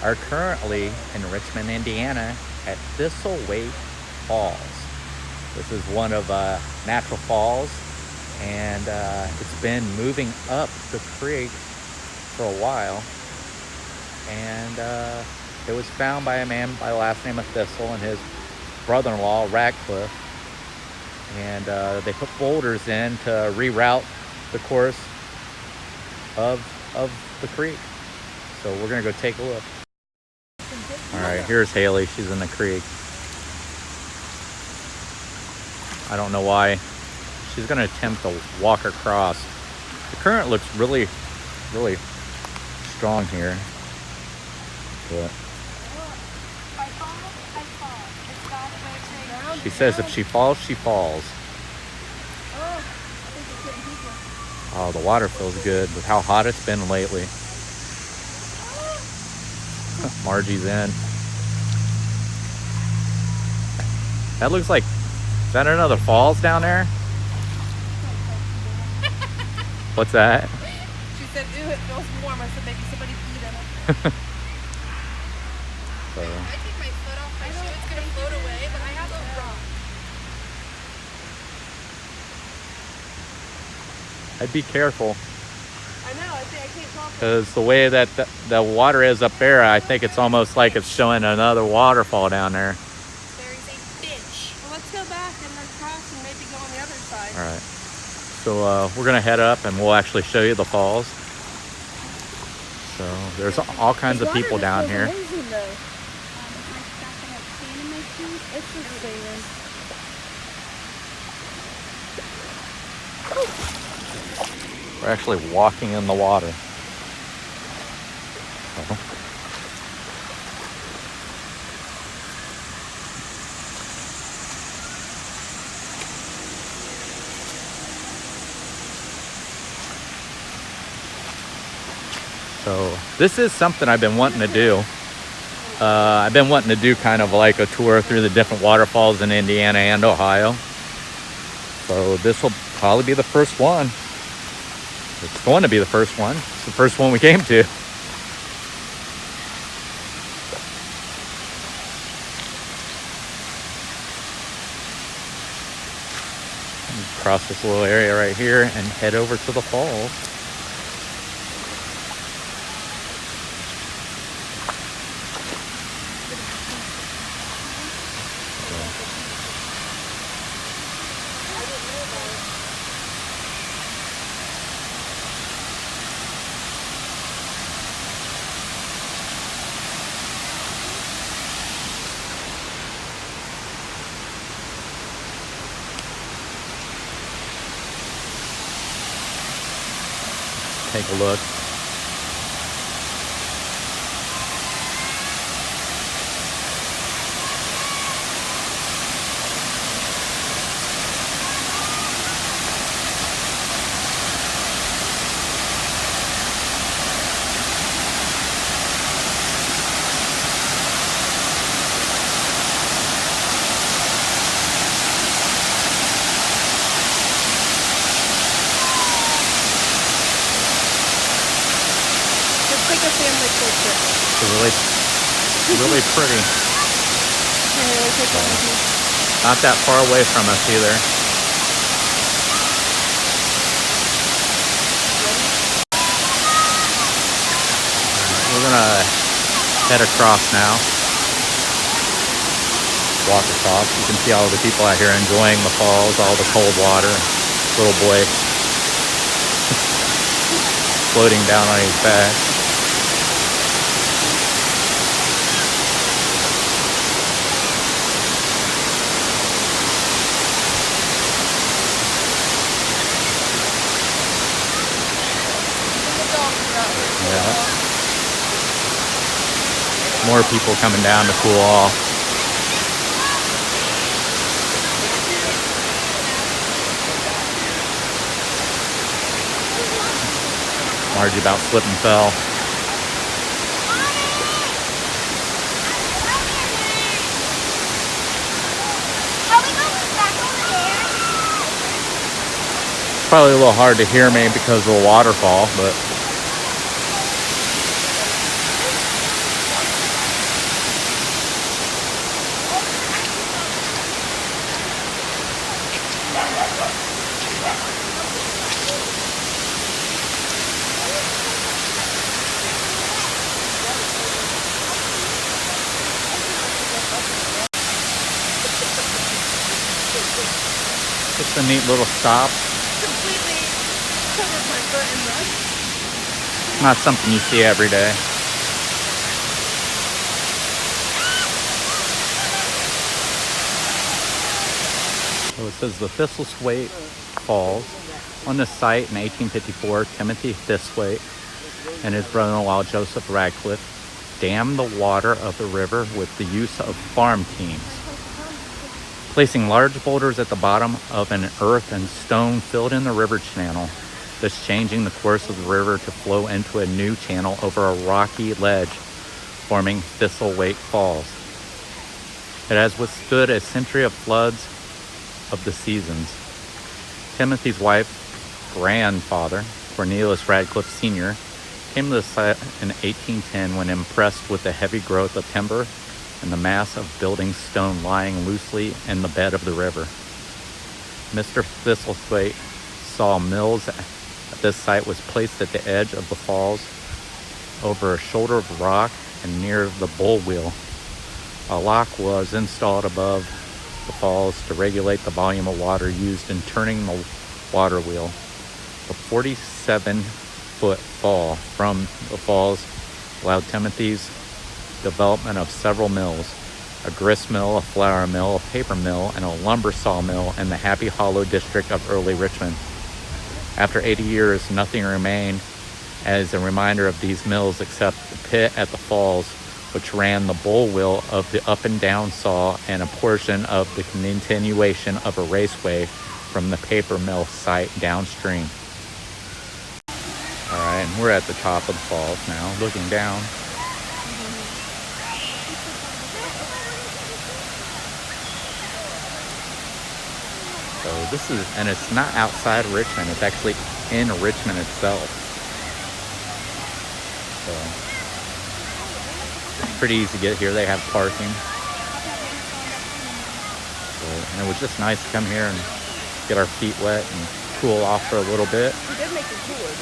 are currently in Richmond, Indiana at Thistlethwaite Falls. This is one of natural falls, and it's been moving up the creek for a while. And it was found by a man by the last name of Thistle and his brother-in-law, Radcliffe. And they put boulders in to reroute the course of the creek. So we're gonna go take a look. All right, here's Haley. She's in the creek. I don't know why. She's gonna attempt to walk across. The current looks really, really strong here. But she says if she falls, she falls. Oh, the water feels good with how hot it's been lately. Margie's in. That looks like, is that another falls down there? What's that? She said, ew, it feels warm. I said, maybe somebody peed in it. So, I take my foot off my shoe, it's going to float away, but I have a rock. I'd be careful. I know, I can't talk. Because the way that the water is up there, I think it's almost like it's showing another waterfall down there. There is a fish. Well, let's go back and then cross and maybe go on the other side. All right. So we're going to head up and we'll actually show you the falls. So there's all kinds of people down here. Amazing, though. It's just sand. We're actually walking in the water. So this is something I've been wanting to do. I've been wanting to do kind of like a tour through the different waterfalls in Indiana and Ohio. So this will probably be the first one. It's going to be the first one. It's the first one we came to. Cross this little area right here and head over to the falls. Take a look. Take a family picture. It's really pretty. Not that far away from us either. We're gonna head across now. Walk across. You can see all the people out here enjoying the falls, all the cold water. Little boy floating down on his back. Yeah. More people coming down to cool off. Margie about slipped and fell. It's probably a little hard to hear me because of the waterfall, but It's a neat little stop. Completely covered my foot in rust. Not something you see every day. So it says the Thistlethwaite Falls. On this site in 1854, Timothy Thistlethwaite and his brother-in-law Joseph Radcliffe dammed the water of the river with the use of farm teams, placing large boulders at the bottom of an earth and stone filled in the river channel, thus changing the course of the river to flow into a new channel over a rocky ledge, forming Thistlethwaite Falls. It has withstood a century of floods of the seasons. Timothy's wife, grandfather, Cornelius Radcliffe Sr., came to the site in 1810 when impressed with the heavy growth of timber and the mass of building stone lying loosely in the bed of the river. Mr. Thistlethwaite saw mills at this site was placed at the edge of the falls over a shoulder of rock and near the bull wheel. A lock was installed above the falls to regulate the volume of water used in turning the water wheel. The 47-foot fall from the falls allowed Timothy's development of several mills, a grist mill, a flour mill, a paper mill, and a lumber sawmill in the Happy Hollow district of early Richmond. After 80 years, nothing remained as a reminder of these mills except the pit at the falls, which ran the bull wheel of the up and down saw and a portion of the continuation of a raceway from the paper mill site downstream. All right, and we're at the top of the falls now, looking down. So this is, and it's not outside Richmond, it's actually in Richmond itself. So it's pretty easy to get here. They have parking. So, and it was just nice to come here and get our feet wet and cool off for a little bit. We did make it cooler.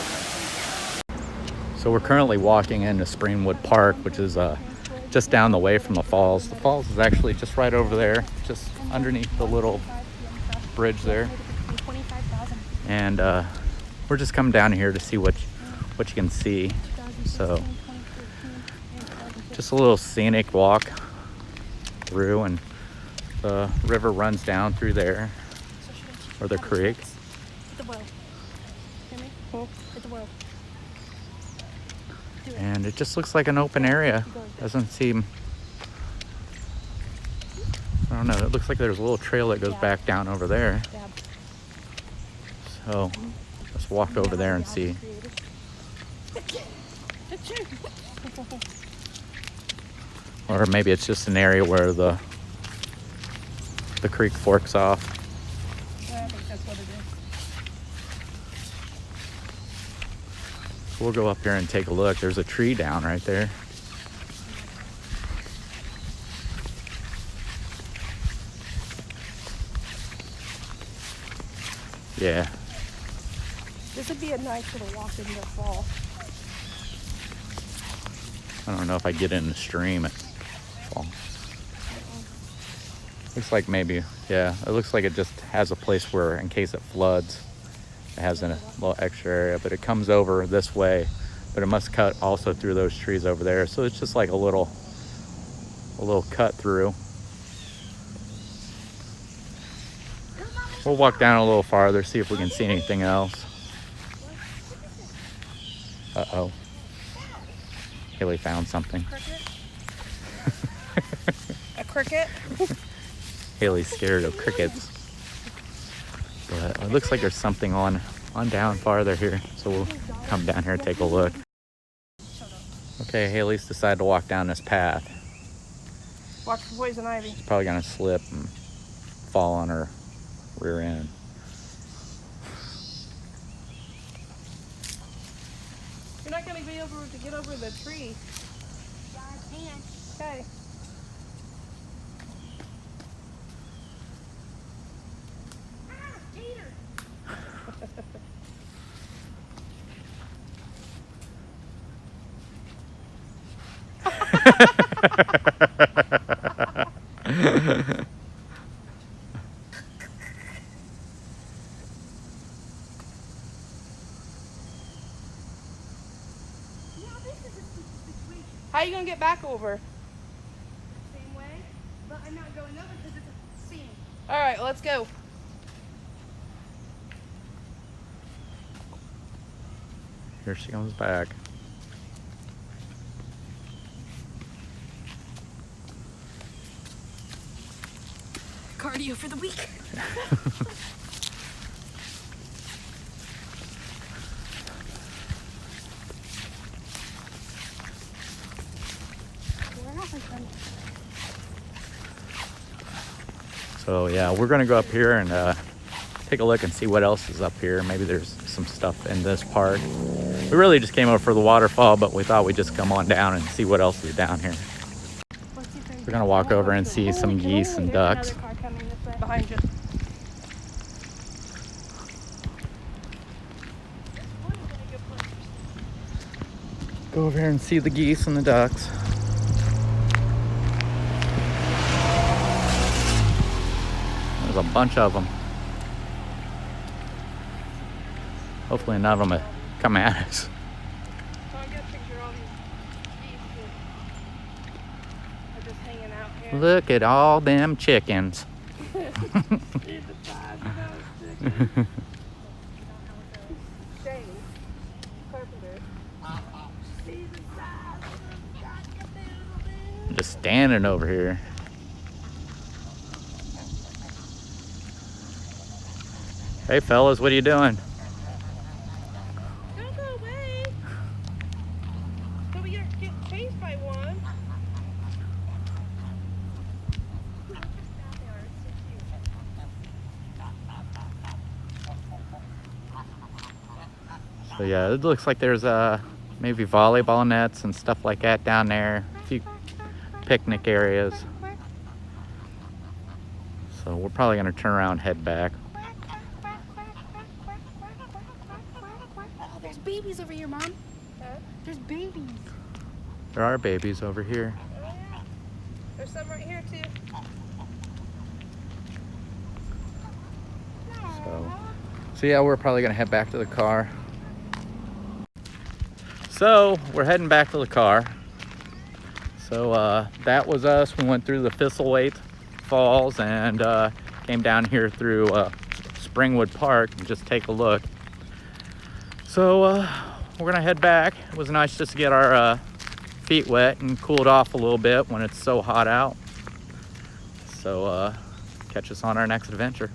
So we're currently walking into Springwood Park, which is just down the way from the falls. The falls is actually just right over there, just underneath the little bridge there. And we're just coming down here to see what you can see. So just a little scenic walk through, and the river runs down through there, or the creek. Hit the well. Hear me? Hit the well. And it just looks like an open area. Doesn't seem, I don't know, it looks like there's a little trail that goes back down over there. So let's walk over there and see. Or maybe it's just an area where the creek forks off. Yeah, I think that's what it is. We'll go up here and take a look. There's a tree down right there. Yeah. This would be a nice little walk in the fall. I don't know if I get in the stream at fall. Looks like maybe, yeah, it looks like it just has a place where in case it floods, it has a little extra area, but it comes over this way, but it must cut also through those trees over there. So it's just like a little cut through. We'll walk down a little farther, see if we can see anything else. Uh-oh. Haley found something. A cricket? Haley's scared of crickets. But it looks like there's something on down farther here. So we'll come down here and take a look. Okay, Haley's decided to walk down this path. Watch for poison ivy. She's probably gonna slip and fall on her rear end. You're not gonna be able to get over the tree. Yeah, I can. Okay. Ah, Peter. This is a stupid situation. How are you gonna get back over? Same way, but I'm not going over because it's a sand. All right, let's go. Here she comes back. Cardio for the week. So yeah, we're gonna go up here and take a look and see what else is up here. Maybe there's some stuff in this park. We really just came over for the waterfall, but we thought we'd just come on down and see what else is down here. We're gonna walk over and see some geese and ducks. Another car coming this way. Behind you. Go over here and see the geese and the ducks. There's a bunch of them. Hopefully none of them come at us. So I get a picture of all these geese that are just hanging out here. Look at all them chickens. See the size of those chickens. Shane Carpenter. See the size of them cock-a-doodle-doo. Just standing over here. Hey fellas, what are you doing? Don't go away. Don't we get chased by one. So yeah, it looks like there's maybe volleyball nets and stuff like that down there. A few picnic areas. So we're probably gonna turn around and head back. Oh, there's babies over here, Mom. Huh? There's babies. There are babies over here. Oh yeah. There's some right here too. So yeah, we're probably gonna head back to the car. So we're heading back to the car. So that was us. We went through the Thistlethwaite Falls and came down here through Springwood Park and just take a look. So we're gonna head back. It was nice just to get our feet wet and cooled off a little bit when it's so hot out. So catch us on our next adventure.